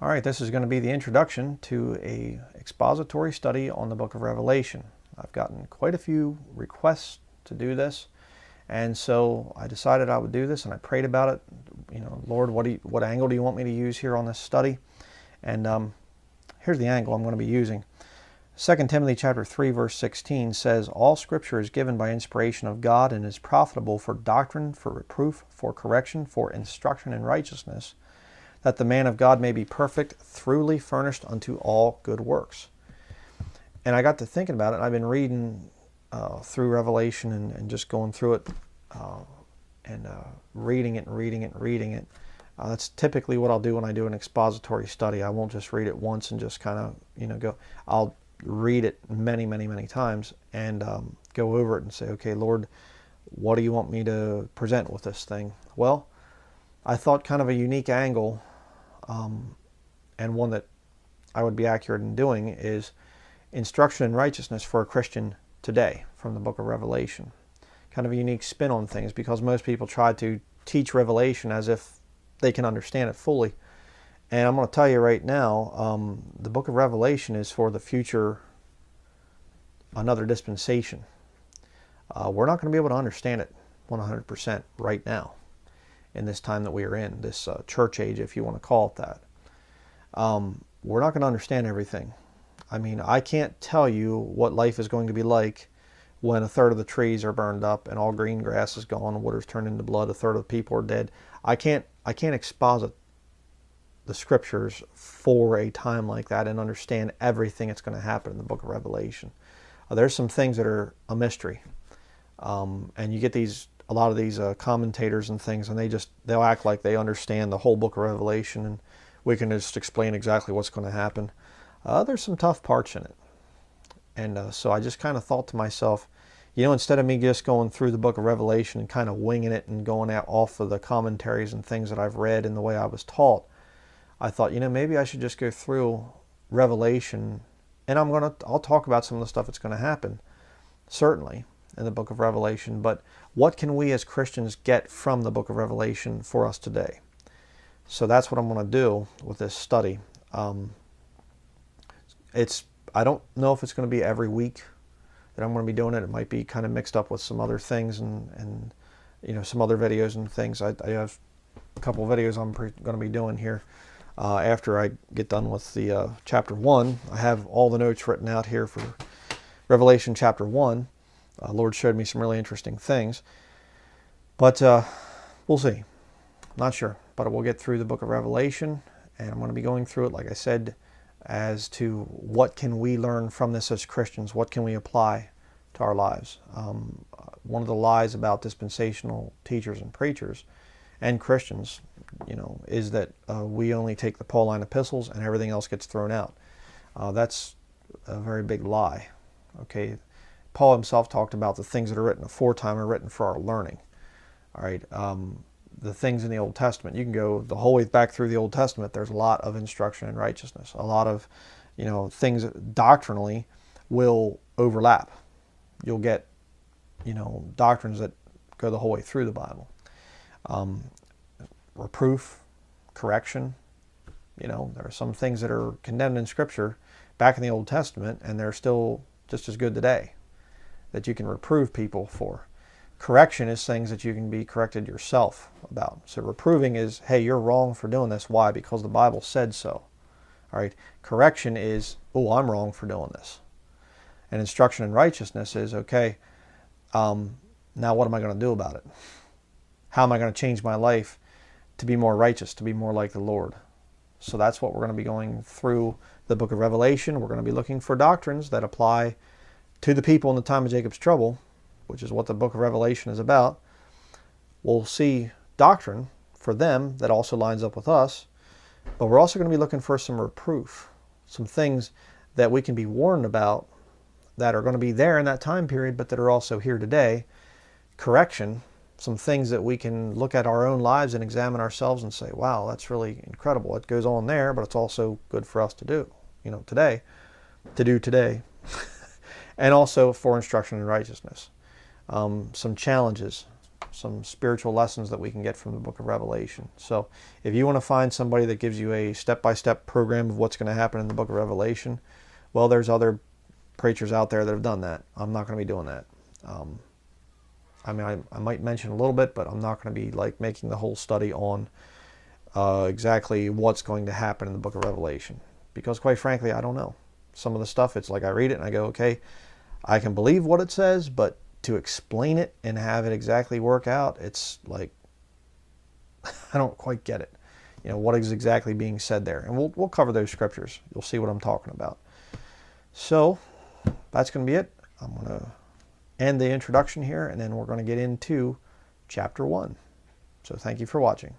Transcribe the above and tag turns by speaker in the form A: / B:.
A: All right, this is going to be the introduction to a expository study on the book of Revelation. I've gotten quite a few requests to do this, and so I decided I would do this, and I prayed about it. You know, Lord, what angle do you want me to use here on this study? And here's the angle I'm going to be using. 2 Timothy chapter 3 verse 16 says, "All Scripture is given by inspiration of God and is profitable for doctrine, for reproof, for correction, for instruction in righteousness, that the man of God may be perfect, thoroughly furnished unto all good works." And I got to thinking about it. I've been reading through Revelation and just going through it and reading it and reading it and reading it. That's typically what I'll do when I do an expository study. I won't just read it once and just kind of, go. I'll read it many, many, many times and go over it and say, okay, Lord, what do you want me to present with this thing? Well, I thought kind of a unique angle and one that I would be accurate in doing is instruction in righteousness for a Christian today from the book of Revelation. Kind of a unique spin on things, because most people try to teach Revelation as if they can understand it fully. And I'm going to tell you right now, the book of Revelation is for the future, another dispensation. We're not going to be able to understand it 100% right now in this time that we are in, this church age, if you want to call it that. We're not going to understand everything. I mean, I can't tell you what life is going to be like when a third of the trees are burned up and all green grass is gone, water's turned into blood, a third of the people are dead. I can't exposit the scriptures for a time like that and understand everything that's going to happen in the book of Revelation. There's some things that are a mystery, and you get a lot of these commentators and things, and they'll act like they understand the whole book of Revelation, and we can just explain exactly what's going to happen. There's some tough parts in it, and so I just kind of thought to myself, instead of me just going through the book of Revelation and kind of winging it and going out off of the commentaries and things that I've read and the way I was taught, I thought, maybe I should just go through Revelation, and I'll talk about some of the stuff that's going to happen, certainly, in the book of Revelation, but what can we as Christians get from the book of Revelation for us today? So that's what I'm going to do with this study. I don't know if it's going to be every week that I'm going to be doing it. It might be kind of mixed up with some other things and some other videos and things. I have a couple of videos I'm going to be doing here after I get done with the chapter 1. I have all the notes written out here for Revelation chapter 1. Lord showed me some really interesting things, but we'll see. Not sure, but we'll get through the book of Revelation, and I'm going to be going through it, like I said, as to what can we learn from this as Christians, what can we apply to our lives. One of the lies about dispensational teachers and preachers and Christians, is that we only take the Pauline epistles and everything else gets thrown out. That's a very big lie. Okay, Paul himself talked about the things that are written aforetime are written for our learning. All right, the things in the Old Testament, you can go the whole way back through the Old Testament. There's a lot of instruction in righteousness. A lot of, things doctrinally will overlap. You'll get, doctrines that go the whole way through the Bible. Reproof, correction. There are some things that are condemned in Scripture back in the Old Testament, and they're still just as good today, that you can reprove people for. Correction is things that you can be corrected yourself about. So reproving is, hey, you're wrong for doing this. Why? Because the Bible said so. All right. Correction is, oh, I'm wrong for doing this. And instruction in righteousness is, okay, now what am I going to do about it? How am I going to change my life to be more righteous, to be more like the Lord? So that's what we're going to be going through the book of Revelation. We're going to be looking for doctrines that apply to the people in the time of Jacob's trouble, which is what the book of Revelation is about. We'll see doctrine for them that also lines up with us, but we're also going to be looking for some reproof, some things that we can be warned about that are going to be there in that time period, but that are also here today. Correction, some things that we can look at our own lives and examine ourselves and say, wow, that's really incredible. It goes on there, but it's also good for us to do, today, and also for instruction in righteousness. Some challenges some spiritual lessons that we can get from the book of Revelation. So if you want to find somebody that gives you a step-by-step program of what's going to happen in the book of Revelation, well, there's other preachers out there that have done that. I'm not going to be doing that. I mean, I might mention a little bit, but I'm not going to be like making the whole study on exactly what's going to happen in the book of Revelation, because quite frankly, I don't know. Some of the stuff, it's like I read it and I go, okay, I can believe what it says, but to explain it and have it exactly work out, it's like I don't quite get it. You know, what is exactly being said there? And we'll cover those scriptures. You'll see what I'm talking about. So that's going to be it. I'm going to end the introduction here, and then we're going to get into chapter 1. So thank you for watching.